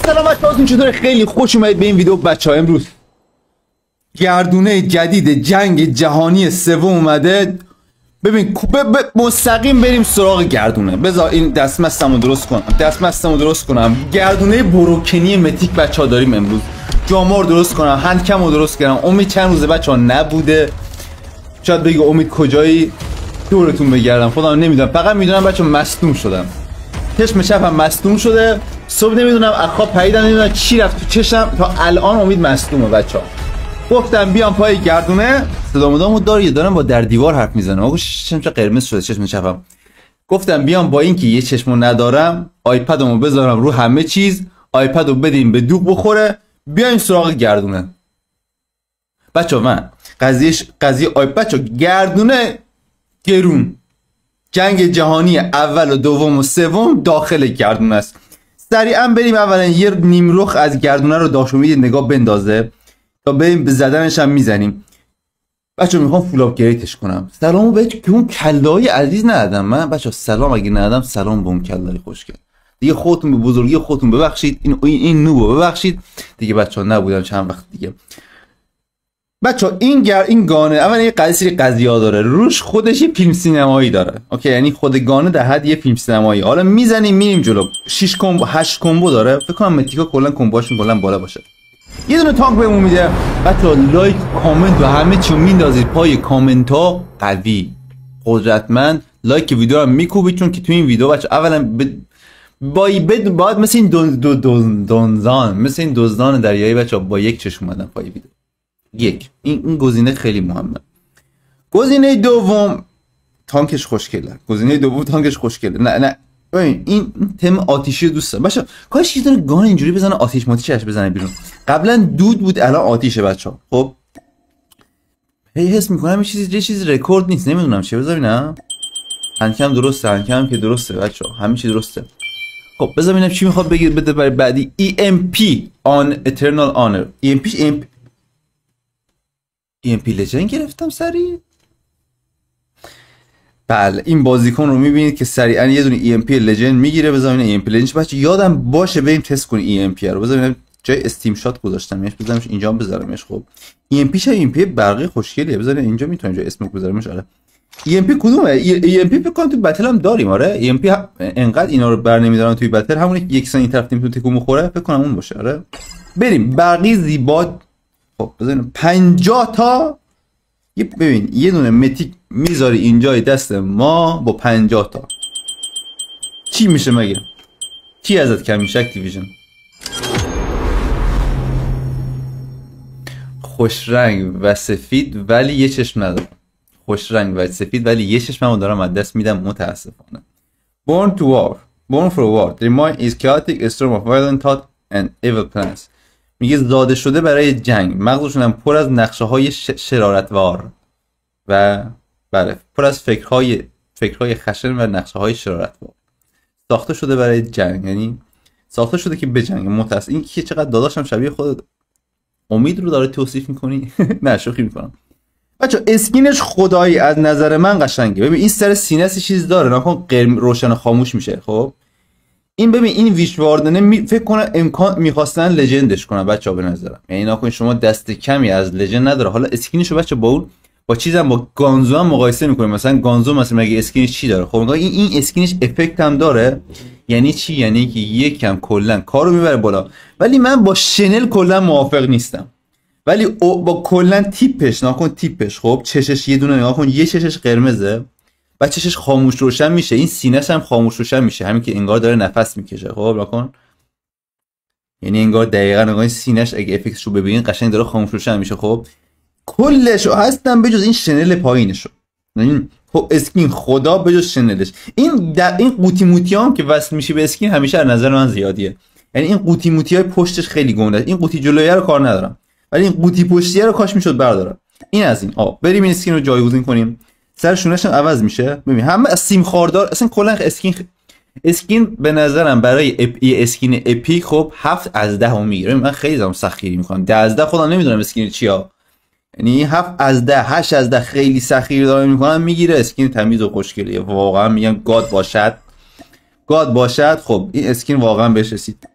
سلام بچه‌ها، چطوره؟ خیلی خوش اومدید به این ویدیو بچه‌ها. امروز گردونه جدید جنگ جهانی سوم اومده. ببین مستقیم بریم سراغ گردونه. بذار این دستمستمو درست کنم. گردونه بروکنی متیک بچه‌ها داریم امروز. جامار درست کنم، هندکمو درست کردم. امید چند روزه بچه‌ها نبوده. شاید بگی امید کجایی؟ دورتون بگردم، خودم نمیدونم. فقط میدونم بچه‌ها مصدوم شدم. چشم چپم مصدوم شده. صبح نمیدونم اخواب پریدم، نمیدونم چی رفت تو چشم. تا الان امید مصدومه بچه‌ها. گفتم بیام پای گردونه. صدامو دارم با در دیوار حرف میزنه. آقا چشم قرمز شده چشم چپم. گفتم بیام با اینکه یه چشمو ندارم، آیپدمو بذارم رو همه چیز، آیپدو بدیم به دوغ بخوره، بیایم سراغ گردونه. بچه‌ها من قضیه بچه‌ها گردونه گرون. جنگ جهانی اول و دوم و سوم داخل گردونه است. سریعا بریم اولا یه نیمرخ از گردونه رو داشت امید نگاه بندازه تا بریم به زدنش هم میزنیم. بچه‌ها میخوام فول آپگریدش کنم. سلامو بهت که اون کله‌های عزیز ندادم من. بچه‌ها سلام اگه ندادم، سلام به اون کله‌های خوشگل. دیگه خودتون به بزرگی خودتون ببخشید. این نوبو ببخشید دیگه بچه‌ها، نبودم چند وقت دیگه. بچه‌ها این گانه اول یه قضیه‌ها داره. روش خودش یه فیلم سینمایی داره. اوکی، یعنی خود گانه در حد یه فیلم سینمایی. حالا میزنیم میریم جلو. 6 کمبو 8 کمبو داره. فکر کنم متیکا کلا کمبوهاشون کلا بالا باشه. یه دونه تانک بهمون میده. بچه‌ها لایک، کامنت و همه چیو میندازید پای کامنت‌ها. قوی، قدرتمند. لایک ویدیو رو میکوبید، چون که تو این ویدیو بچه‌ها اولا باید مثل این دزدان دریایی بچه‌ها با یک چشم اومدن پای ویدیو. این گزینه خیلی مهمه. گزینه دوم تانکش خوشگله. نه ببین این تم آتیشی رو دوست دارم. بچه‌ها کاش یه دونه گان اینجوری بزنه آتیشش بزنه بیرون. قبلا دود بود، الان آتیشه بچه‌ها. خب هی حس میکنم یه چیز رکورد نیست، نمیدونم چه بذارم. هندکم درسته، هندکم که درسته بچه‌ها، همه چی درسته. خب بذار ببینم چی میخواد بده برای بعدی. EMP on eternal honor. EMP لجند گرفتم سریع. بله این بازیکن رو میبینید که سریعا یه دونه EMP لجند میگیره. بذار ببینم EMP لجند بچه یادم باشه بریم تست کنیم EMP رو. بذار ببینم جای استیم شات گذاشتمش، بذارمش اینجا هم بذارمش. خب EMP شه EMP برقی خوشگلیه. بذار اینجا میتونم جای اسمک بذارمش. آره EMP کدومه؟ EMP فکر کنم تو بتل هم داریم. آره EMP انقدر اینا رو بر نمیدارن توی بتل، همونی که یک سن این طرف نمیتونه تکون بخوره، فکر کنم اون باشه. آره بریم برقی زیبا. خب بذاریم 50 تا. ببین یه دونه متیک میذاری اینجای دست ما با 50 تا. چی میشه مگه؟ کی ازت کم میشه؟ اکتیویژن. خوش رنگ و سفید ولی یه چشم ندارم. همو دارم از دست میدم متاسفانه. Born for war. The mind is chaotic, a storm of violent thought and evil plans. میگه زاده شده برای جنگ، مغزشون هم پر از نقشه های شرارتوار و بله پر از فکرهای خشن و نقشه های شرارتوار. ساخته شده برای جنگ، یعنی ساخته شده که بجنگه. این که چقدر داداشم شبیه خود امید رو داره توصیف میکنی. نه شوخی میکنم. بچه اسکینش خدایی از نظر من قشنگه. ببین این سر سینه‌اش چیز داره، نکن قرمز روشن خاموش میشه. خب این ببین این ویش واردنه فکر کنم امکان میخواستن لجندش کنن بچه‌ها به نظرم. یعنی نکن شما دست کمی از لجند نداره. حالا اسکینشو بچه با چیزم با گانزو هم مقایسه میکنیم. مثلا گانزو مثلا مگه اسکینش چی داره؟ خب این اسکینش افکت هم داره. یعنی چی؟ یعنی که یکم کلا کارو میبره بالا. ولی من با شنل کلا موافق نیستم. ولی با کلا تیپش نکن تیپش. خب چشش یه دونه نگاه کن، یه چشش قرمزه و چشش خاموش روشن میشه. این سینه‌ش هم خاموش روشن میشه، همین که انگار داره نفس میکشه. خب نکن، یعنی انگار دقیقاً نگاه سینه‌ش اگه افکتش رو ببینید قشنگ داره خاموش روشن میشه. خب کلشو هستن بجز این شنل پایینشو. یعنی خب اسکین خدا بجز شنلش. این قوطی موتی هم که وصل میشه به اسکین همیشه از نظر من زیادیه. یعنی این قوطی موتی های پشتش خیلی گنده. این قوطی جلویی رو کار ندارم، ولی این قوطی پشتیه رو کاش میشد بردارم. این از این. بریم این اسکین رو جایگزین کنیم. سر شونش هم عوض میشه. ببین همه از سیم خاردار. اصلا کلا اسکین به نظرم برای اسکین اپیک خب 7 از 10 میگیره. من خیلی زام سختگیری میکنم. 10 از 10 خودم نمیدونم اسکین چیا. یعنی 7 از 10 8 از 10 خیلی سختگیری دارم میکنم میگیره. اسکین تمیز و خوشگلیه واقعا. میگم گاد باشد. خب این اسکین واقعا بهش رسید.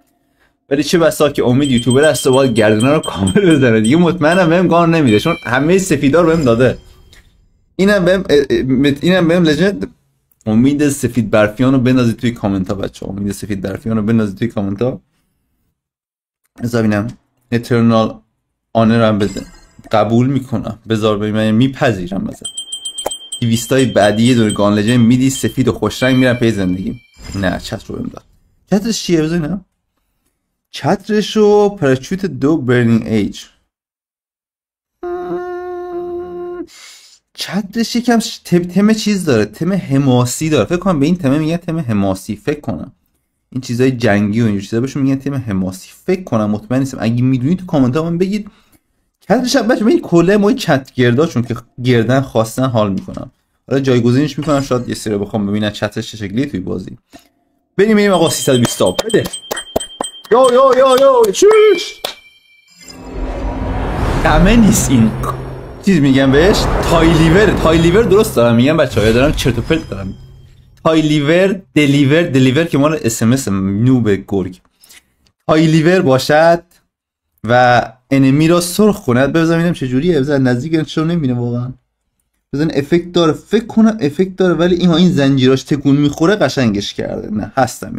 ولی چه بسا که امید یوتیوبر است و باید گردونه رو کامل بزنه دیگه. مطمئنم بهم گان نمیده چون همه سفیدا رو بهم داده. اینم بهم لجند. امید سفید برفیان رو بندازید توی کامنت ها بچه‌ها. امید سفید برفیان رو بندازید توی کامنت ها. بذار ببینم اترنال آنر هم بده. قبول میکنم. بذار ببینم میپذیرم. مثلا 200 تای بعدی یه دونه گان لجند میدی سفید و خوش رنگ میرم پی زندگیم. نه چت رو بهم داد. چتش چیه بزنم؟ چترش رو پرچوت 2 برنینگ ایج. چترش یکم تم چیز داره، تم حماسی داره. فکر کنم به این تم میگن تم حماسی. فکر کنم این چیزای جنگی و اینجور چیزا بهشون میگن تم حماسی. فکر کنم، مطمئن نیستم. اگه میدونید تو کامنت ها من بگید. چترش هم بچه‌ها این کله ما چت گردا چون که گردن خواستن حال میکنم. حالا جایگزینش میکنم شاید یه سری بخوام ببینم چترش چه شکلیه توی بازی. بریم آقا 320 تا بده. یو چوش دمه نیست این چیز میگم بهش. تای لیور درست دارم میگم بچه‌ها یا دارم چرت و پرت دارم؟ تای لیور دلیور که مال اس ام اس نوب گرگ. تای لیور باشد و انمی را سرخ کند. ببینم چه جوریه. بزن نزدیک چون نمیبینه واقعا. بزن افکت داره. فکر کنم افکت داره ولی این زنجیراش تکون میخوره قشنگش کرده. نه هستم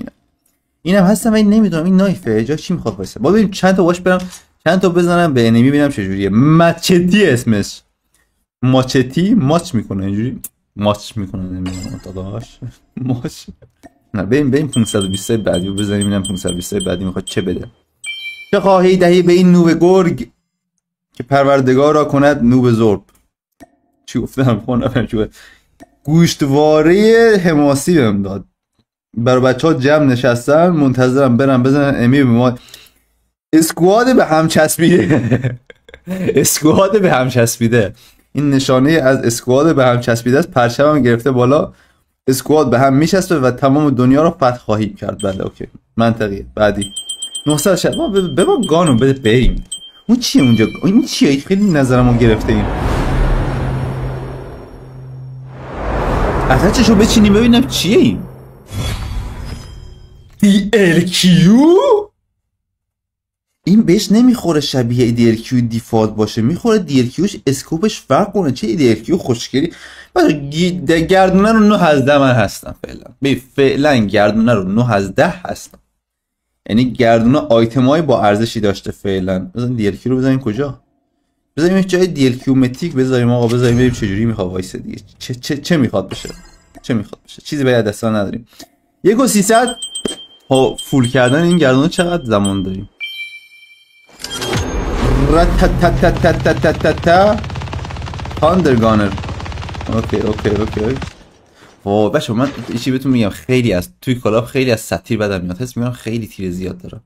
اینم هستم ولی نمیدونم این نایفه جا چی میخواد واسه. با ببینیم چند تا واش برم چند تا بزنم به انمی ببینم چه جوریه. ماچتی اسمش. ماچتی ماچ میکنه اینجوری. ماچ میکنه نمیدونم داداش. ماچ. نه بریم 520 بعدی بزنیم ببینم 520 بعدی میخواد چه بده. چه خواهی دهی به این نوب گرگ که پروردگار را کند نوب زرب. چی گفتم خونم چی گوشتواره حماسی بهم داد. برای بچه‌ها جمع نشستن منتظرم برم بزنن امی به ما. اسکواد به هم چسبیده. اسکواد به هم چسبیده. این نشانه از اسکواد به هم چسبیده است. پرچمم گرفته بالا. اسکواد به هم میچسبه و تمام دنیا رو فتح خواهیم کرد. بله اوکی منطقیه. بعدی 900 شد بابا گانو بده بریم. اون چیه اونجا؟ این چیه؟ خیلی نظرمو گرفته این. اتچشو بچینیم ببینم چیه این. DLQ این بهش نمیخوره شبیه DLQ دیفالت باشه. میخوره DLQش اسکوپش فرق کنه. چه DLQ خوشگلی. گردونه رو 9 از 10 من هستم فعلا گردونه رو 9 از 10 هستم. یعنی گردونه آیتمای با ارزشی داشته فعلا. بزنیم DLQ رو بزنیم کجا؟ بزنیم یک جای DLQ متیک بذاریم آقا. بذاریم ببینیم چه جوری میخواد وایسه دیگه. چه میخواد بشه. چیزی به دستا نداریم. 1300 ها فول کردن این گردونه چقدر زمان داریم؟ تاندرگانر. اوکی. واه بچه من چی بهتون میگم خیلی از توی کلاب خیلی از سطیر بدم میاد. حس میگم خیلی تیر زیاد داره.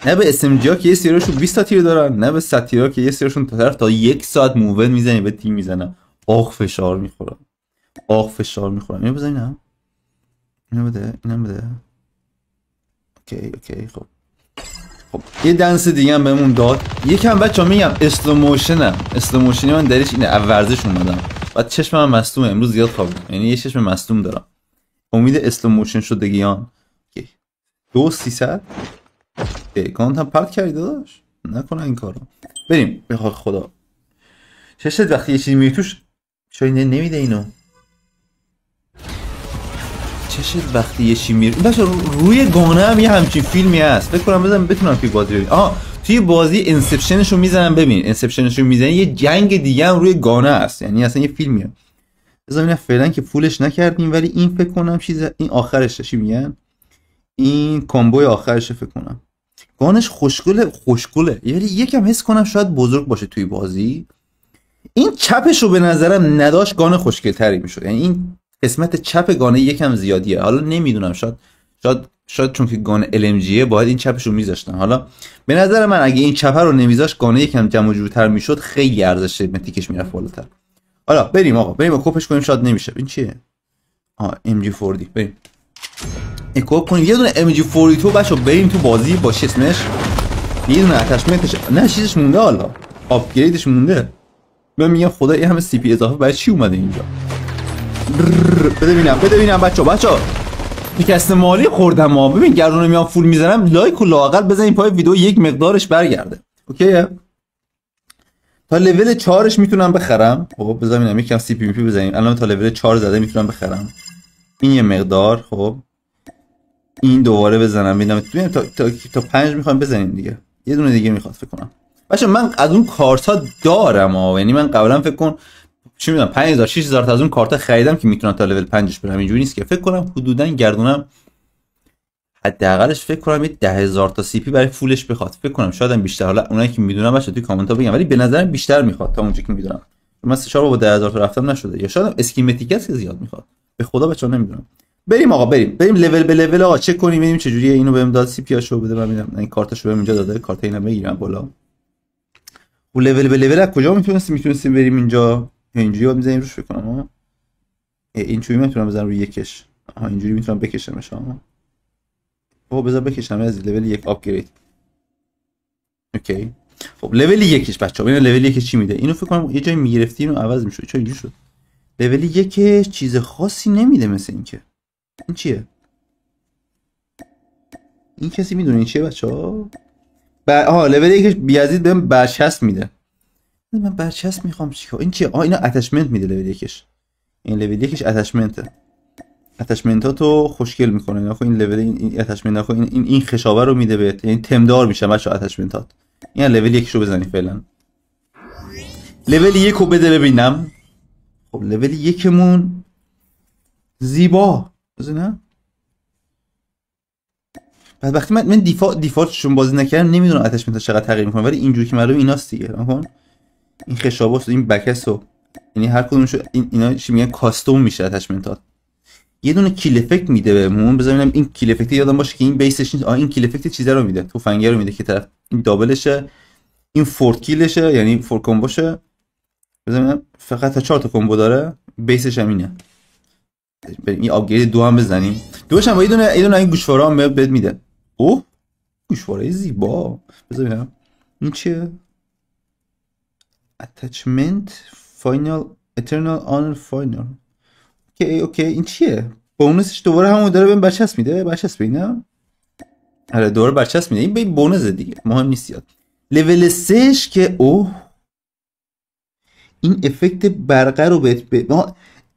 نه به اس ام جی ها که یه سریاشون 20 تا تیر دارن، نه به سطیرها که یه سریاشون تا 1 ساعت موومنت میزنی به تیم میزنه. آخ فشار میخورم. اینو بزنیم. اینو بده. اوکی خب یه دنس دیگه هم بهمون داد. یکم بچه‌ها میگم اسلوموشنی من درش اینه. ورزش اومدم بعد چشمم مصدومه. امروز زیاد خوابیدم یعنی یه چشم مصدوم دارم. امید اسلوموشن شدگیان. 2300 کانت هم پرت کردی داداش. نکنه این کارو. بریم به خدا. چشت وقتی یه چیزی میری توش شاید نمیده اینو. چشت وقتی یه چی میره بچه روی گانه هم یه همچین فیلمی هست. فکر کنم بتونم توی بازی ببین. توی بازی انسپشنشو میزنم ببین. انسپشنشو میزنی یه جنگ دیگه هم روی گانه است. یعنی اصلا یه فیلمیه. بذار ببینم فعلا که فولش نکردیم ولی این فکر کنم این آخرشه. چی میگن؟ این کامبوی آخرشه فکر کنم. گانش خوشگله. یعنی یکم حس کنم شاید بزرگ باشه توی بازی. این چپشو به نظرم نداشت گان خوشگل‌تری میشد. یعنی این قسمت چپ گانه یکم زیادیه. حالا نمیدونم شاید چون که گان LMGه باید این چپشو میذاشتن. حالا به نظر من اگه این چپ رو نمیذاشت گانه یکم جمع جورتر میشد. خیلی ارزش متیکش میرفت بالاتر. حالا بریم آقا بریم کپش کنیم. شاید نمیشه. این چیه؟ MG40 بریم اکوپ کنیم. یه دونه MG42 بچا بریم تو بازی با اسمش. یه دونه اتچمنتش نه چیزش مونده. حالا آپگریدش مونده. من میگم خدا این همه CP اضافه برای چی اومده اینجا؟ بده ببینم بچا شکست مالی خوردم ها. ببین گردونه میام فول میزنم، لایک و لااقل بزنین پای ویدیو یک مقدارش برگرده. اوکیه؟ تا لول 4ش میتونم بخرم. خب بذار ببینم یکم سی پی پی بزنیم. الان تا لول 4 زده میتونم بخرم. این یه مقدار. خب این دوباره بزنم ببینم تا 5 میخوام بزنیم دیگه. یه دونه دیگه میخواد فکر کنم. باشه من از اون کارتا دارم ها. یعنی من قبلا فکر کن چی میدونم 5000 6000 تا از اون کارتا خریدم که میتونم تا لول 5ش برم. اینجوری نیست که فکر کنم حدودا گردونم حداقلش فکر کنم یه 10000 تا سی پی برای فولش بخواد. فکر کنم شاید هم بیشتر. حالا اونایی که میدونم باشه توی کامنت ها بگم، ولی به نظرم بیشتر میخواد تا اونجایی که میدونم. من 3 4 با 10000 تا رفتم نشده، یا شاید اسکیماتیک است که زیاد میخواد. به خدا بچه‌ها نمیدونم. بریم آقا بریم لول به لول آقا چک کنیم ببینیم چه جوریه. اینو بهم داد سی پی اشو بده من ببینم. این کارتاشو بهم اینجا داده، کارت اینا بگیرم بالا. و لول به لول از کجا میتونستیم بریم اینجا؟ اینجوری با میذاریم روش فکر کنم ها. این چوی میتونم بزنم روی یکش. آها اینجوری میتونم بکشمش ها. خب بذار بکشم از لول 1 آپگرید. اوکی. خب لول 1ش بچه‌ها ببین لول 1 چی میده. اینو فکر کنم یه جایی میگرفتیم و عوض میشد. چرا اینجوری شد؟ لول 1 چیز خاصی نمیده مثل این که. این چیه؟ این کسی میدونه این چیه بچه‌ها؟ آها لول 1ش بیازید بهم برچسب میده. من برچسب میخوام چیکار؟ این چیه؟ اینا اتچمنت میده لول 1ش. این لول 1ش اتچمنته. اتچمنتاتو خوشگل میکنه. نخو این لول این اتچمنت نخو این خشابه رو میده بهت. یعنی تمدار میشه بچا اتچمنتات. این لول 1 رو بزنی فعلا. لول 1 رو بده ببینم. خب لول 1 مون زیبا بزنه. بعد وقتی من دیفالتشون بازی نکردم نمیدونم اتچمنت چقدر تغییر میکنه، ولی اینجوری که معلومه ایناست دیگه. نکن این خشاباست این بکسو، یعنی هر کدومشو اینا چی میگن کاستوم میشه اتچمنتات. یه دونه کیل افکت میده بهمون. بذار ببینم این کیل افکت یادم باشه که این بیسش نیست. این کیل افکت چیزا رو میده، تفنگه رو میده که طرف این دابلشه، این فورت کیلشه یعنی فور کمبوشه. بذار ببینم فقط تا 4 تا کمبو داره، بیسش هم اینه. بریم این آپگرید 2 هم بزنیم. دوش هم با یه دونه این گوشواره هم بهت میده. اوه گوشواره زیبا. بذار ببینم این چیه؟ اتچمنت فاینال اترنال آن فاینال. اوکی این چیه؟ بونسش دوباره همون داره بهم برچسب میده. برچسب ببینم. آره دوباره برچسب میده. این به بونس دیگه مهم نیست یاد. لول 3ش که اوه این افکت برقه رو بهت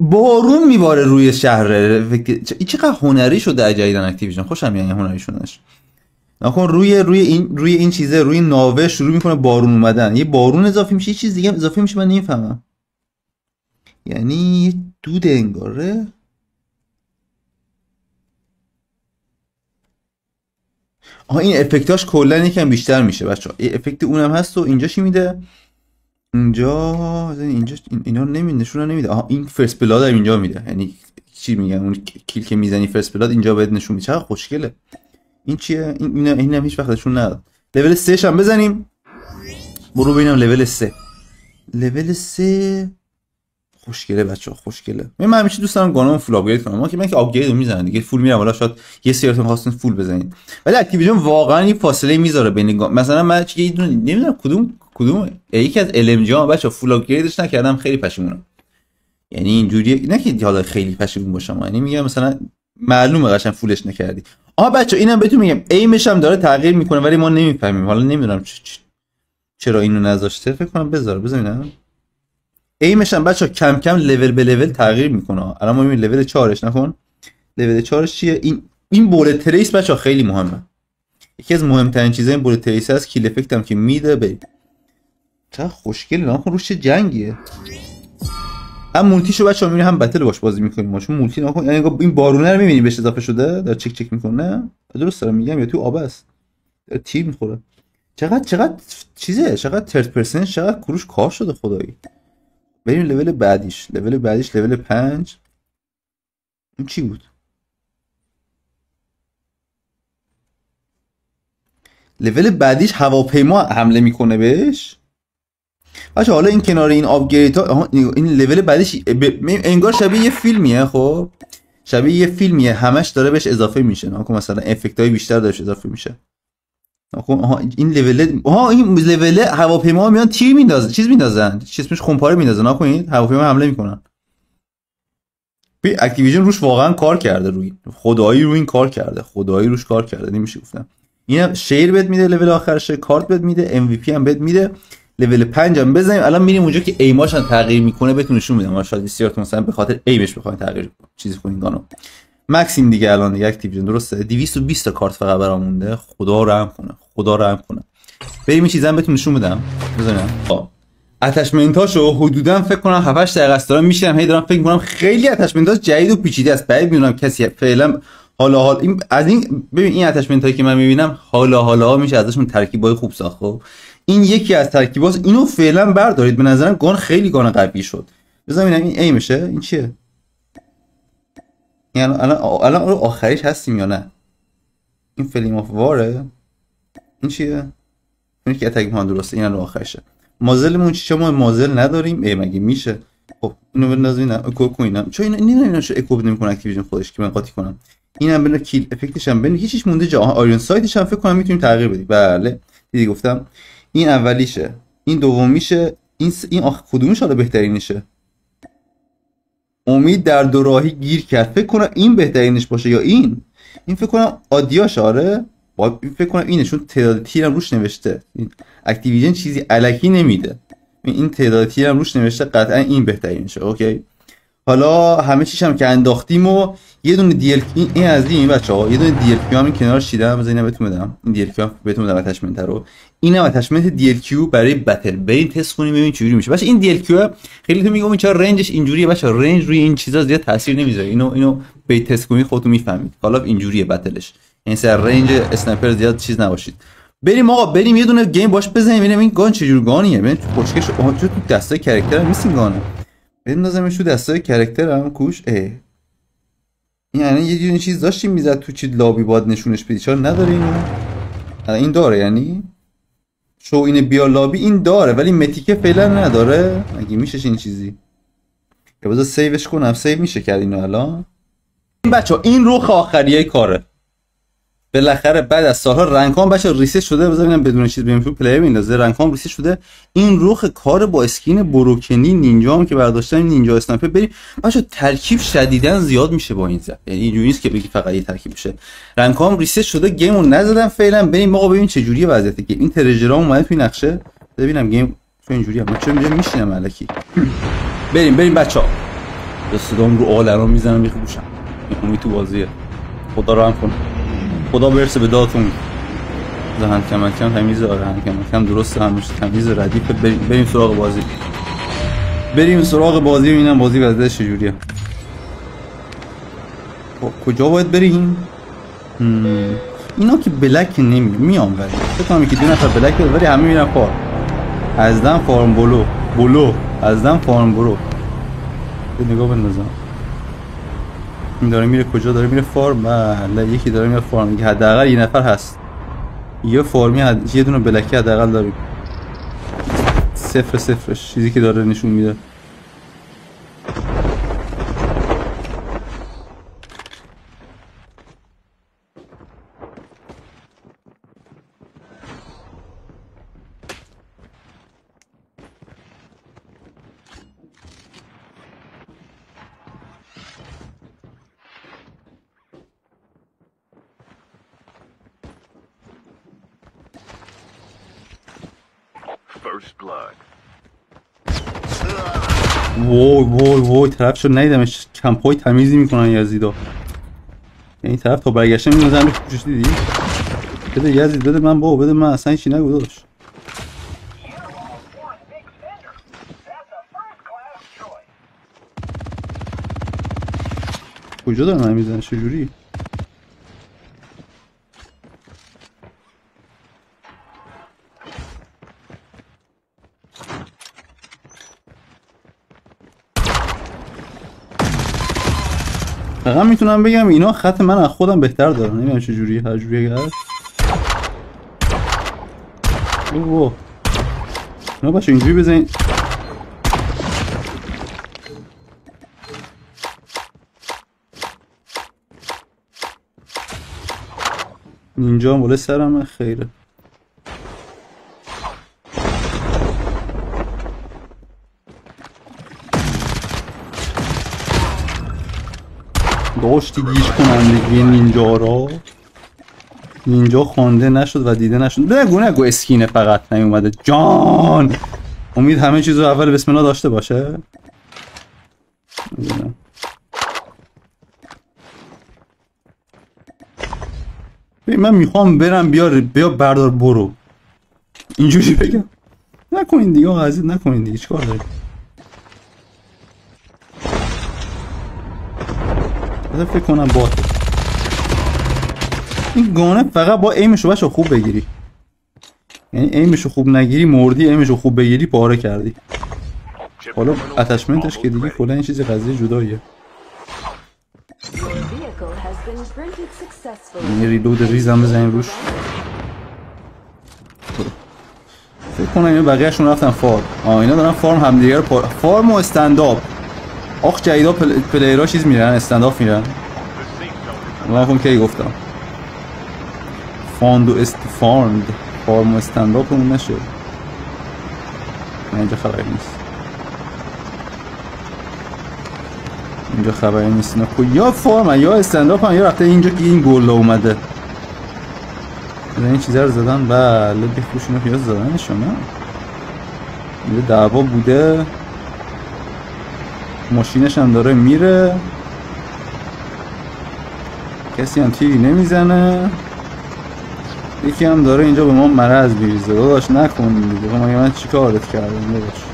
بارون میباره روی شهر. این چقدر هنری شده جدیدن اکتیویژن. خوشم میاد هنری شدنش. نکن روی این چیزه روی ناوه شروع میکنه بارون اومدن. یه بارون اضافه میشه، یه چیز دیگه اضافه میشه من نمیفهمم. یعنی یه دود انگاره. این افکتاش کلا یکم بیشتر میشه بچه‌ها. یه افکت اونم هست و اینجا چی میده؟ اینجا اینا نشون نمیده. این فرست بلاد هم اینجا میده. یعنی چی میگن اون کیل که میزنی فرست بلاد اینجا بهت نشون میده. چقدر خوشگله. این چیه؟ این هم هیچ وقت نشون نداد. لول 3 هم بزنیم. برو ببینم لول 3. لول 3 خوشگله بچه‌ها خوشگله. من همیشه دوست دارم گانم فول آپگرید کنم. من که آپگرید میزنم دیگه فول میرم. حالا شاید یه سریاتون خواستین فول بزنید، ولی اکتیویژن واقعا این فاصله میذاره بین مثلا من یه دونه نمیدونم کدوم یکی از ال ام جی ها بچه‌ها فول آپگریدش نکردم، خیلی پشیمونم. یعنی اینجوری نه که حالا خیلی پشیمون باشم، یعنی میگم مثلا معلومه قشنگ فولش نکردی. بچه‌ها اینم بهتون میگم ایمش هم داره تغییر میکنه ولی ما نمیفهمیم. حالا نمیدونم چرا اینو نذاشته. فکر کنم بذارم ایمش هم بچه‌ها کم کم لول به لول تغییر میکنه. الان ما میبینیم لول 4ش نکن. لول 4ش چیه؟ این بولت تریس بچه‌ها خیلی مهمه. یکی از مهمترین چیزای این بولت تریس هست. کیل افکت هم که میده برید. چقدر خوشگله. نکن روش چه جنگیه. هم مولتیشو بچه‌ها میبینیم هم بتل باش بازی میکنیم. ما چون مولتی نکن یعنی این بارونه رو میبینی بهش اضافه شده داره چک میکنه. درست دارم میگم یا تو آب است داره تیر میخوره. چقدر چیزه، چقدر ترد پرسن، چقدر کروش کار شده خدایی. بریم لول بعدیش. لول 5. این چی بود؟ لول بعدیش هواپیما حمله میکنه بهش. بچه حالا این کنار این آپگرید ها این لول بعدیش انگار شبیه یه فیلمیه. خب شبیه یه فیلمیه همش داره بهش اضافه میشه. مثلا افکت های بیشتر داره اضافه میشه. این لول هواپیما میان تیر میندازن چیز میندازن چی اسمش خمپاره میندازن. نکنید هواپیما حمله میکنن. اکتیویژن روش واقعا کار کرده، روی خدایی روی این کار کرده، خدایی روش کار کرده، نمیشه گفتم. اینا شیر بهت میده لول آخرش، کارت بهت میده، ام وی پی هم بهت میده، لول 5 هم بزنیم. الان میریم اونجا که ایماش هم تغییر میکنه بهتون نشون میدم. شاید بسیارتون مثلا به خاطر ایمش بخواید تغییر چیزی کنین گانو. ماکسیم دیگه الان دیگه اکتیویژن درسته 220 تا کارت فقط برام مونده. خدا رحم کنه، خدا رحم کنه. بریم این چیزا بهتون نشون بدم. بزنم اتچمنتاشو حدودا فکر کنم 7 8 دقیقه است دارم میشینم، هی دارم فکر میکنم. خیلی اتچمنتاش جدید و پیچیده است. بعید میدونم کسی فعلا حالا این از این ببین این اتچمنت هایی که من میبینم حالا میشه ازشون ترکیبای خوب ساخت. خب این یکی از ترکیباست، اینو فعلا بردارید. به نظرم گان خیلی گان قوی شد. بذار ببینم این ایمشه، این چیه؟ یعنی الان آخریش هستیم یا نه؟ این فلیم آف واره. این چیه؟ این که اتک مان درسته، این الان آخرشه. مازلمون چی؟ ما مازل نداریم. مگه میشه؟ خب اینو بندازین اکو کوینم. چون اینا چه اکو نمیکنه اکتیویژن خودش که من قاطی کنم. اینم بنا کیل افکتش هم بنا هیچیش مونده جا. آیرون سایتش هم فکر کنم میتونیم تغییر بدیم. بله دیدی گفتم این اولیشه، این دومیشه، این کدومش حالا بهترینشه؟ امید در دو راهی گیر کرد. فکر کنم این بهترینش باشه یا این فکر کنم عادیاش. آره فکر کنم اینه، چون تعداد تیرم روش نوشته. اکتیویژن چیزی الکی نمیده. این تعداد تیرم روش نوشته، قطعا این بهترینشه. اوکی حالا همه چیش هم که انداختیم و یه دونه دی ال این از این بچه‌ها یه دونه دی ال کیو هم این کنارش چیدم. بذار اینو بهتون بدم. این دی ال کیو بهتون بدم اتچمنت رو. اینم اتچمنت دی ال کیو برای بتل. بریم تست کنیم ببینیم چجوری میشه. بچه‌ها این دی ال کیو خیلی تو میگم این چرا رنجش اینجوریه. بچه‌ها رنج روی این چیزا زیاد تاثیر نمیذاره. اینو به تست کنید خودتون میفهمید. حالا اینجوریه بتلش، یعنی سر رنج اسنایپر زیاد چیز نباشید. بریم آقا بریم یه دونه گیم باش بزنیم ببینیم این گان چه جور گانیه. ببین تو پشکش تو دستای کاراکتر هم نیست این گانه. بندازمش تو دستای کاراکترم کوش. یعنی یه جور چیز داشتیم میزد تو چی لابی باد نشونش بدی. چرا نداره اینو؟ این داره یعنی شو اینه بیا لابی این داره ولی متیکه فعلا نداره. مگه میشه این چیزی؟ یا بذار سیوش کنم. سیو میشه کرد اینو الان. این بچه‌ها این رخ آخریه کاره. بالاخره بعد از سالها رنکام بچه ریست شده. بذار ببینم بدون چیز بریم تو پلی میندازه. رنکام ریست شده. این رخ کار با اسکین بروکنی نینجا هم که برداشتن نینجا اسنایپر. بریم بچه ترکیب شدیداً زیاد میشه با این زد. یعنی اینجوری نیست که بگی فقط یه ترکیب بشه. رنکام ریست شده. گیمو نزدم فعلا. بریم آقا ببین چه جوریه وضعیت گیم. این ترژرام اومده توی نقشه. ببینم گیم چه اینجوریه. من چرا اینجا میشینم الکی. بریم بچه‌ها. صدام رو آلرام میزنم میخ گوشم. امید تو بازیه. خدا رحم کنه. خدا برسه به دادتون. زهن کم تمیزه. آره هن کم درسته. همش تمیز ردیف. بریم سراغ بازی. ببینم بازی وضعیتش چجوریه. کجا باید بریم؟ اینا که بلک میام ولی فکر کنم که دو نفر بلک بود ولی همه میرن فارم. ازدن فارم بلو ازدن فارم برو. به نگاه بندازم. این داره میره کجا؟ داره میره فارم. بله یکی داره میره فارم. دیگه حداقل یه نفر هست. یه فارمی یه دونه بلکی حداقل داریم. 0 چیزی که داره نشون میده. وای طرف شد ندیدمش. کمپای تمیزی میکنن یزیدا. این طرف تا برگشتم اینو زنم پوشش دیدی. بده یزید بده من بابا بده من اصلا هیچی نگو داداش. کجا دارم من میزنم چجوری؟ فقط میتونم بگم اینا خط من از خودم بهتر دارن. نمیدونم چه جوریه. هر جوریه هست. اوه نه باشه اینجوری بزنین. اینجا هم بوله سرم خیره. داشتی گیج کنندگی نینجا را. نینجا خوانده نشد و دیده نشد. نگو اسکینه فقط نیومده جان. امید همه چیزو اول بسم الله داشته باشه. من میخوام برم بیا بردار برو. اینجوری بگم نکنین دیگه عزیز، نکنین دیگه. چیکار داری؟ بذار فکر کنم باته. این گانه فقط با ایمشو بچه خوب بگیری. یعنی ایمشو خوب نگیری مردی، ایمشو خوب بگیری پاره کردی. حالا اتچمنتش که دیگه کلا این چیز قضیه جداییه. این ریلود ریزم بزنیم روش. فکر کنم این بقیه‌شون رفتن فارم. اینا دارن فارم همدیگه رو فارم و استنداپ. آخ جدیدا پلیرها چیز میرن استنداپ میرن. من فهم کی گفتم فاند و فارم و استنداپ اون نشد. اینجا خبری نیست. اینجا خبری نیست. نه یا فارم یا استنداپ هم یا رفته اینجا که این گل اومده. این چیزا رو زدن. بله بخوشون پیاز زدنشون. نه اینجا دعوا بوده. ماشینش هم داره میره. کسی هم تیری نمیزنه. یکی هم داره اینجا به ما مرض میریزه. داداش نکن دیگه. من چیکارت کردم داداش؟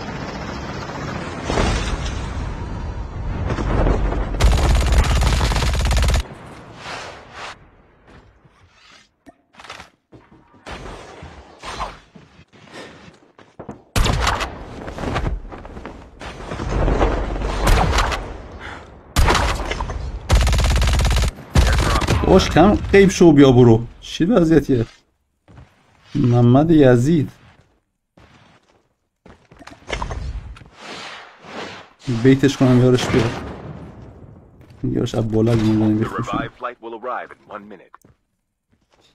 باش کم قیب شو بیا برو. چی وضعیتیه؟ محمد یزید بیتش کنم یارش بیاد. یارش اب بالا میزنه بخوشم.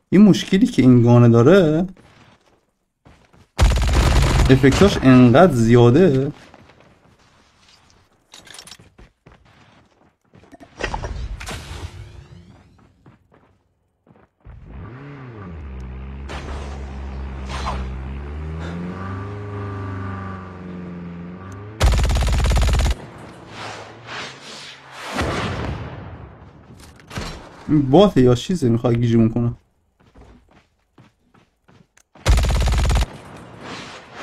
این مشکلی که این گانه داره افکتاش انقدر زیاده باته یا چیزه میخواد گیجمون کنه.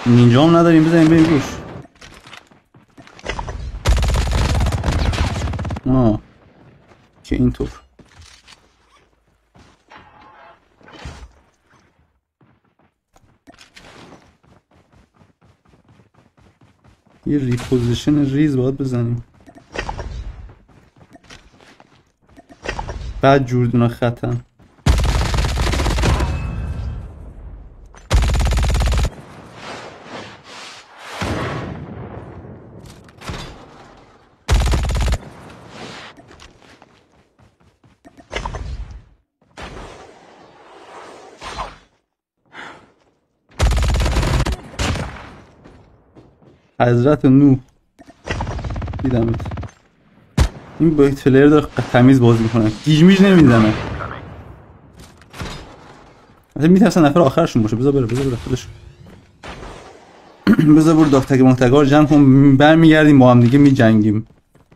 نینجا هم نداریم بزنیم بریم روش. که اینطور یه ریپوزیشن ریز باید بزنیم. بعد جور دونا خطن. حضرت نو دیدمت. این با پلیر داره تمیز بازی میکنه. گیج نمیزنه. مثلا میترسن نفر آخرشون باشه. بذار بره خودش. بذار برو داغ تگ محتگار جمع کن. برمیگردیم با هم دیگه میجنگیم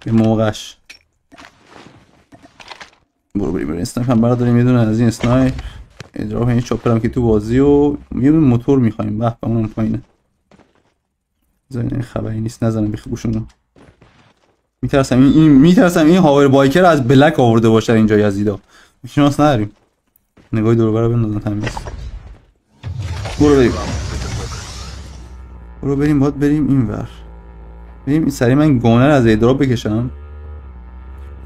به موقعش. بریم اسنایپ هم برادریم. یه دونه از این اسنایپ اجرا این چاپر هم که تو بازی و یه دونه موتور میخوایم. به اونم پایینه. این خبری نیست نزنم بخوشون. میترسم این هاور بایکر از بلک آورده باشه اینجا یزیدا. میشناس نداریم. نگاهی دور برا بندازن تمیز. برو بریم باید بریم اینور. بریم این سری من گانر از ایدراپ بکشم.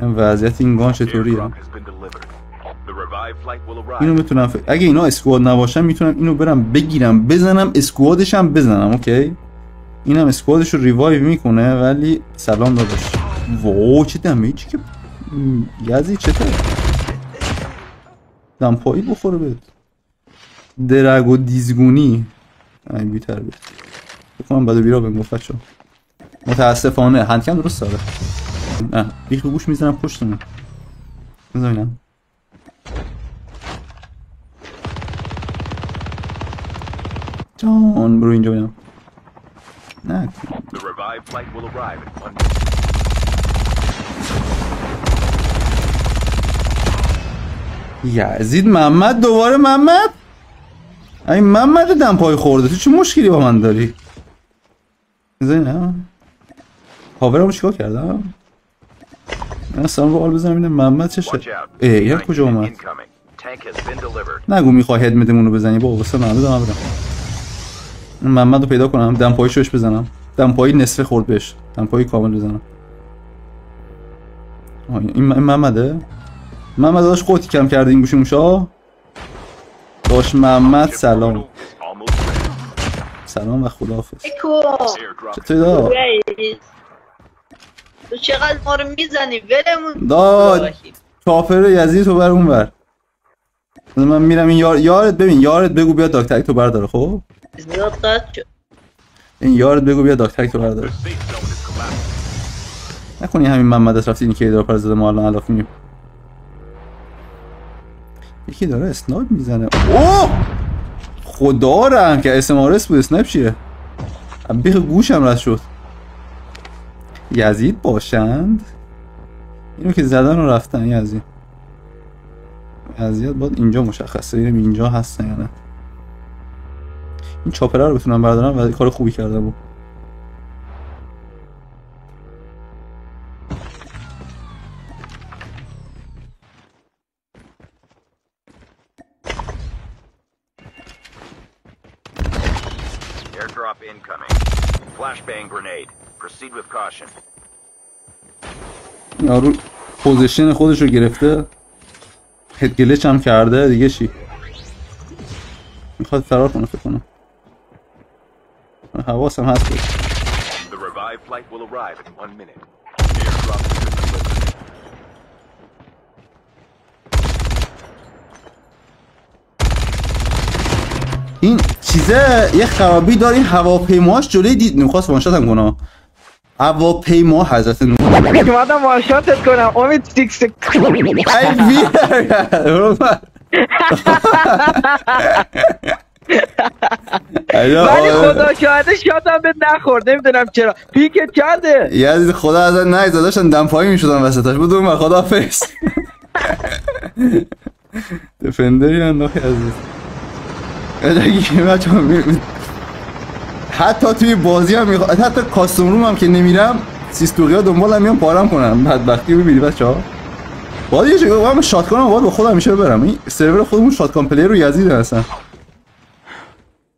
این وضعیت این گان چطوریه؟ اینو میتونم اگه اینا اسکواد نباشن میتونم اینو برم بگیرم بزنم اسکوادش هم بزنم. اوکی اینم اسکوادش رو ریوایو میکنه. ولی سلام داداش. واو چه دمیجی که یزی چطور دمپایی بخوره بهت. درگ و دیزگونی این بیتر بید بکنم بعد بیرا بگم گفت متاسفانه هندکم درست داره. نه بیخ گوش میزنم پشتمون. بذارینم جان برو اینجا بینم نه یزید محمد دوباره محمد این محمد دم پای خورده تو چه مشکلی با من داری بذارینم پاورمو چیکار کردم من اصلا رو آل بزنم اینه محمد چشه این کجا اومد نگو میخوای هدمتمونو بزنی با واسه محمد دارم برم محمد رو پیدا کنم دمپاییشو بهش بزنم دمپایی نصفه خورد بهش دمپایی کامل بزنم این محمده محمد داشت قوطی کم کرده این گوشی موشا داشت محمد سلام سلام و خداحافظ چطوری دا تو چقدر ما رو میزنی ولمون داد چافر یزید تو بر اون بر من میرم این یارت ببین یارت بگو بیا داکتری تو برداره خب زیاد قد شد این یارت بگو بیا داکتری تو برداره نکنی همین محمد رفتی این که داره پر زده ما الان الاف میگیم یکی داره اسنایپ میزنه اوه خدا رحم که اس ام آر اس بود اسنایپ چیه بیخ گوشم رد شد یزید باشند اینو که زدن رو رفتن یزید باید اینجا مشخصه اینجا هستن یا نه این چاپره رو بتونم بردارم و کار خوبی کرده بود Airdrop incoming. Flashbang grenade. Proceed with caution. یارو پوزیشن خودش رو گرفته هد گلچ هم کرده دیگه چی میخواد فرار کنه فکر کنم حواسم هست The revived flight will arrive in 1 minute. Airdrop has been delivered. این چیزه یه خرابی داره این هواپیماش جلوی دید نمیخواست وانشاتم کنه هواپیما حضرت نور اومدم وانشاتت کنم امید سیکس ای ولی خدا شاهده شاتم بهت نخورد نمیدونم چرا پیکت کرده یزید خدا ازت نایزا داشتن دمپایی میشدن وسطش بودم و خدا فیس دفندری انداخی عزیز حتی توی بازی هم حتی کاستوم روم هم که نمیرم سیستوقیا دنبال هم میام پارم کنم بدبختی رو میبینی بچه ها باید یه جگه هم شات کنم باید با خودم میشه برم این سرور خودمون شات کام پلیر رو یزید هستن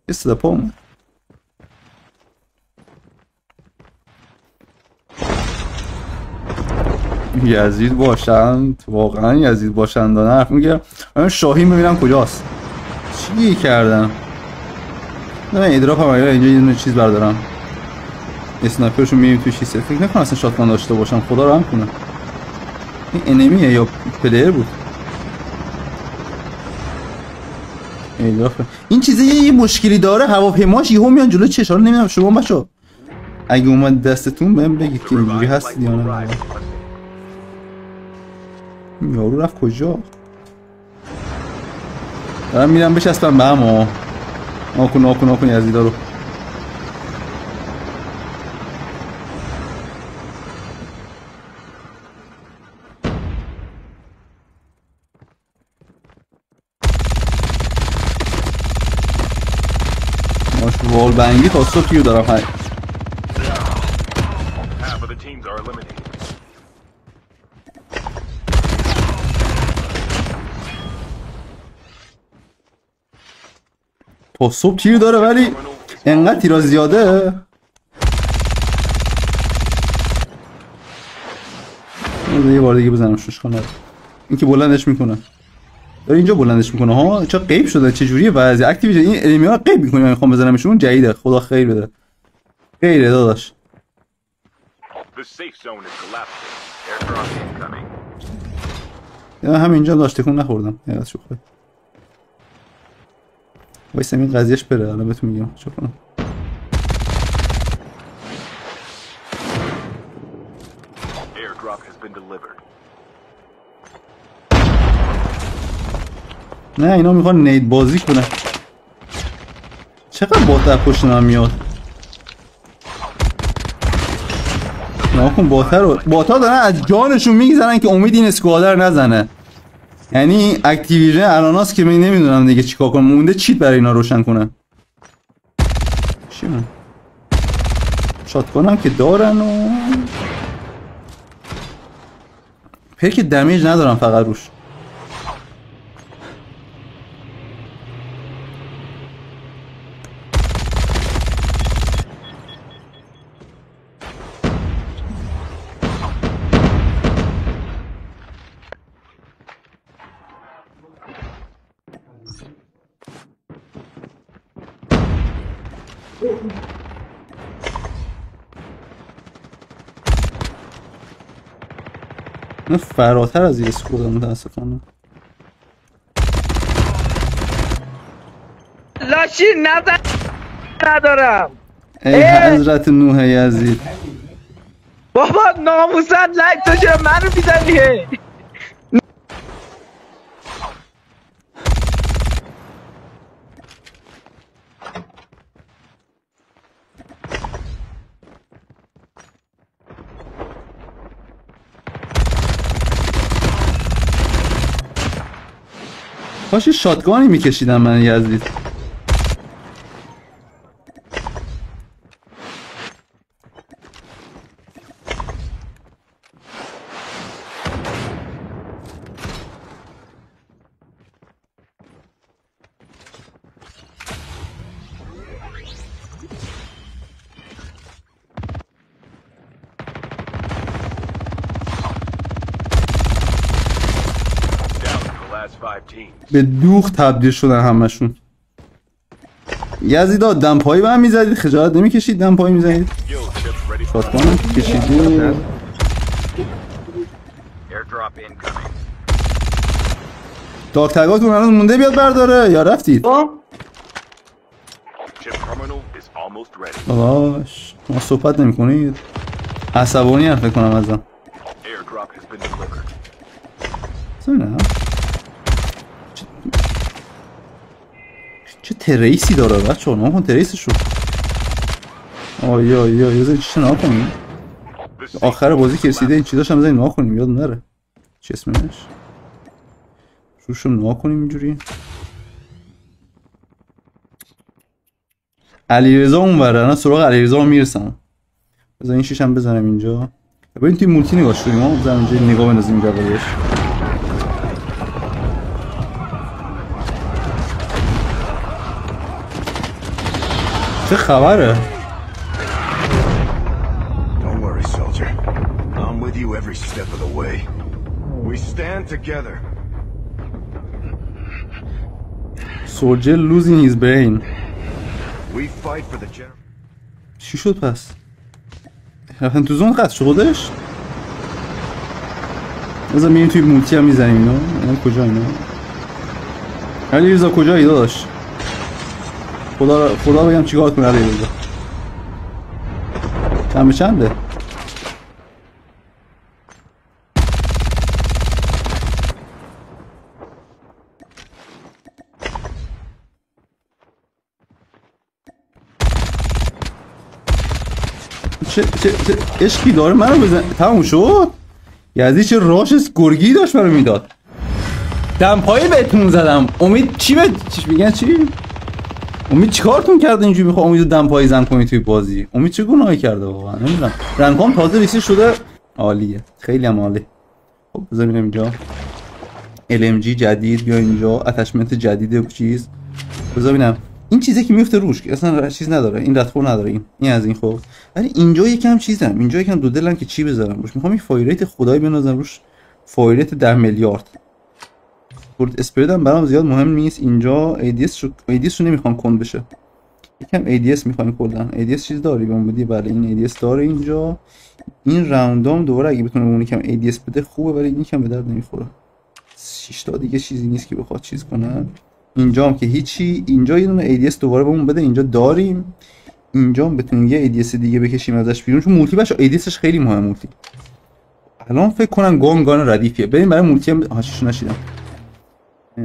یه صدا پا اومد یزید باشند واقعا یزید باشند دانه حرف میگم من شاهین ببینم کجاست چی کردم نه ادراپ هم اینجا یه دونه چیز بردارم اسنایپرشو میبینیم توی شیسته فکر نکنم اصلا شاتگان داشته باشم خدا رحم کنه این انمیه یا پلیر بود ادراپ این چیزه یه مشکلی داره هواپیماش یهو میان جلو چشار نمیدونم شما بچا اگه اومد دستتون بهم بگید که اینجوری هست یا نه یارو رفت کجا دارم میرم بچسبم به هم ناکن یزیدا رو ماش وال بنگی تا صبح کیو دارم های تا صبح تیر داره ولی انقدر تیرا زیاده یه بار دیگه بزنم شوش کنه این که بلندش میکنه داره اینجا بلندش میکنه ها چرا غیب شده چه جوریه وضعیت اکتیویتی این انمی ها غیب میکنه میخوام بزنمشون جدیده خدا خیر بده غیره داداش همینجا داشت تکون نخوردم یاد شو خود وایسم این قضیهش بره الان بهتون میگم چه کنم نه اینا میخوان نید بازی کنه. چقدر بات در پشت من میاد. ناکن باتا دارن از جانشون میگذرن که امید این اسکوادر نزنه. یعنی اکتیویژن الاناس که من نمیدونم دیگه چیکار کنم. مونده چیت برای اینا روشن کنم. چی من شات کنم که دارن و پک دمیج ندارم فقط روش. من فراتر از یه اسکوادم متاسفانه. لاشی نزن ندارم. ای حضرت نوح یزید. بابا ناموسن لک تو چرا منو میزنی؟ کاش شاتگانی میکشیدم من یزید. به دوخ تبدیل شدن همشون. یزیدا دمپایی به هم میزدید؟ خجالت نمیکشید دمپایی میزدید؟ شاتگانم که کشیدید. داک تگاتون هنوز مونده بیاد برداره یا رفتید؟ باش ما صحبت نمی کنید. عصبانی هم فکر کنم ازم. نه چه تریسی داره بچه ها. نام کن تریسش رو. آیا یه زنی چیشه نام کنیم. آخر بازی که رسیده این چیزاش هم بزنیم نام کنیم یاد نره. چی اسمش روش رو نام کنیم اینجوری. علیرضا اون بره. نه سراغ علیرضا هم میرسم. بذار این شیشم بزنم اینجا. ببین توی مولتی نگاش کنیم. ما بزنم اینجا نگاه بندازیم اینجا بهش. چه خبره؟ Don't worry, soldier. I'm with you every step of the way. We stand together. Soldier losing his brain. We fight for the general. چی شد پس؟ رفتن تو زون قطع شدش؟ بذار میریم توی مولتی هم میزنیم اینو. اینا کجا اینا؟ علیرضا کجایی داداش؟ خدا بگم چیکار کنه علیرضا. چند به چنده؟ چه عشقی داره منو بزن. تموم شد؟ یزدی چه راش گرگی داشت منو میداد. دمپایی بهتون زدم. امید چی میگن چی؟ امید چیکارتون کرده اینجوری میخواد امید دمپایی زن کنید توی بازی؟ امید چه گناهی کرده واقعا نمیدونم. رنکام تازه ریسی شده. عالیه خیلی هم عالی. خب بذار ببینم اینجا LMG جدید بیا اینجا اتچمنت جدید چیز. بذار ببینم این چیزی که میفته روش که اصلا چیز نداره. این ردخور نداره. این از این خب ولی اینجا یکم چیزم. اینجا یکم دو دلن که چی بذارم روش. میخوام این فایر ریت خدایی بنازم روش. فایر ریت 10 میلیارد. بولت اسپرید هم برام زیاد مهم نیست. اینجا ADS رو نمیخوام کند بشه. یکم ADS میخوایم کلا. ADS چیز داری بهم بدی؟ بله این ADS داره اینجا. این راوندام دوباره اگه بتونه اون یکم ADS بده خوبه ولی این یکم به درد نمیخوره. 6 تا دیگه چیزی نیست که بخواد چیز کنه. اینجا هم که هیچی. اینجا یه دونه ADS دوباره بهمون بده. اینجا داریم. اینجا هم بتونیم یه ADS دیگه بکشیم ازش بیرون چون مولتی بشه ADSش خیلی مهمه. مولتی الان فکر کنم گان ردیفیه. بریم برای مولتی هم چیشو نشیدم.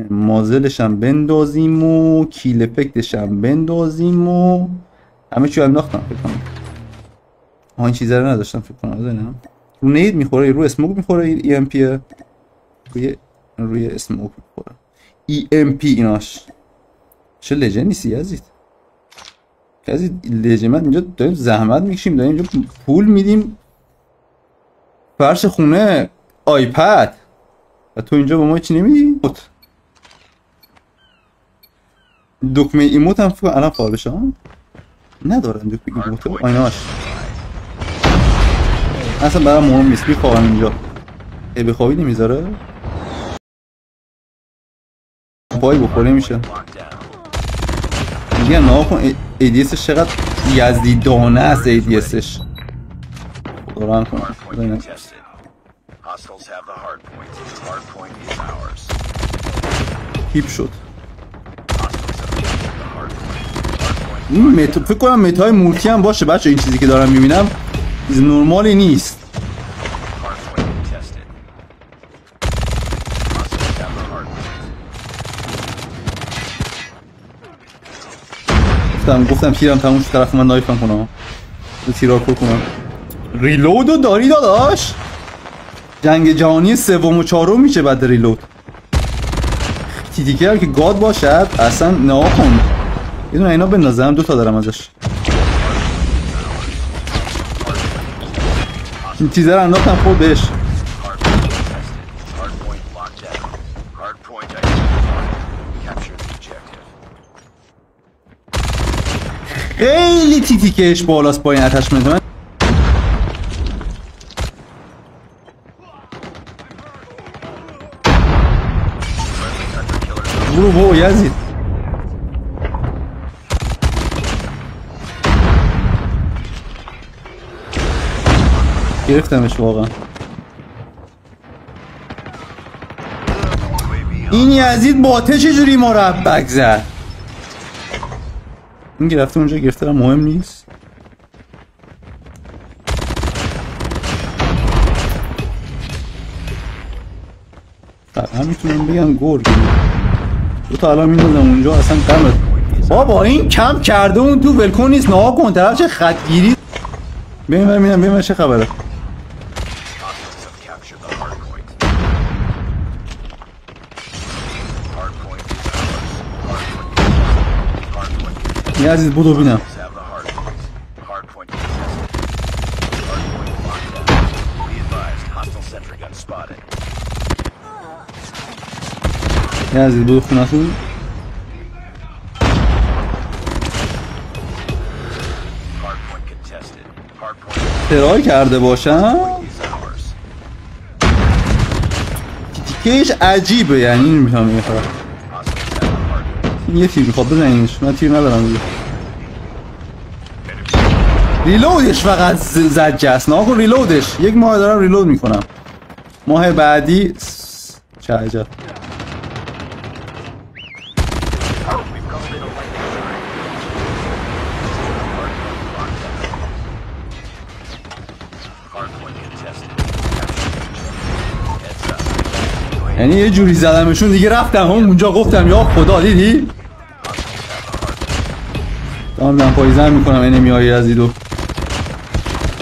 مازلش هم بندازیم و کیل افکتش هم بندازیم و همه چی انداختم فکر کنم. این چیزا رو نداشتم فکر کنم. بزنم رو نید میخوره، رو اسموک میخوره. ای ام پی روی اسموک میخوره. ای ام پی ایناش چه لجن نیستی یزید. یزید لجمت اینجا داریم زحمت میکشیم، داریم اینجا پول میدیم، فرش خونه، آیپد، و تو اینجا با ما چی نمیدی؟ دکمه ایموت هم فکر الان فعال بشه. ندارم دکمه ایموت. آیناش اصلا برام مهم نیست. میخوام اینجا بخوابی نمیذاره پای بخوره میشه. میگن نها کن ADSش چقدر یزدیدانه است. ADSش دارم کنم کیپ شد. این فکر کنم متای مولتی هم باشه بچه. این چیزی که دارم میبینم چیز نرمالی نیست. گفتم تیرم تموم شد، طرف من نایفم کنم رو تیرار پر کنم. ریلودو داری داداش؟ جنگ جهانی سوم و چهارم میشه بعد ریلود. تیتیکر که گاد باشد اصلا نها کن. یه دونه اینا بندازم، 2 تا دارم ازش. این تیزه رو انداختم خود بهش. خیلی تیتیکش بالاست با این اتچمنت. من برو بابا یزید. گرفتمش واقعا. این یزید باته چجوری ما رو بک زد؟ این گرفته اونجا گرفته مهم نیست. هم میتونم بگم گرگ. 2 تا الان میندازم اونجا اصلا قمت. بابا این کم کرده اون تو ولکن نیست. نها کن طرف چه خطگیری. ببینم چه خبره. یه عزیز بودو بینم. یه عزیز بودو خونتون. ترای کرده باشم. تیکش عجیبه یعنی این میتونم میخوام. یه تیر میخواد بزنینش. من تیر ندارم دیگه. ریلودش فقط زجه است. نها کن ریلودش. 1 ماه دارم ریلود میکنم. ماه بعدی چه عجب. یعنی یه جوری زدمشون دیگه رفتم اونجا گفتم یا خدا دیدی؟ دارم پاییزن میکنم اینمی های یزیدو.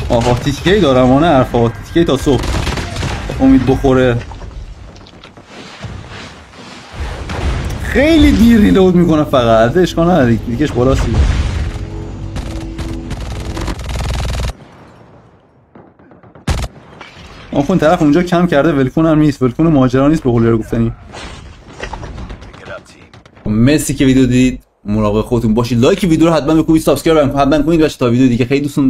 آها تیتکی دارم و نه حرفا. تیتکی تا صبح امید بخوره. خیلی دیر ریلود میکنه فقط. اشکال نداره دیگهش بالاستی. آخون طرف اونجا کم کرده. ولکون هم نیست. ولکون ماجرا نیست به قول رو گفتنی. مرسی که ویدیو دیدید. مراقب خودتون باشید. لایک ویدیو رو حتما بکنید. سابسکرایب هم حتما کنید. بچه‌ها تا ویدیو دیگه خیلی دوستون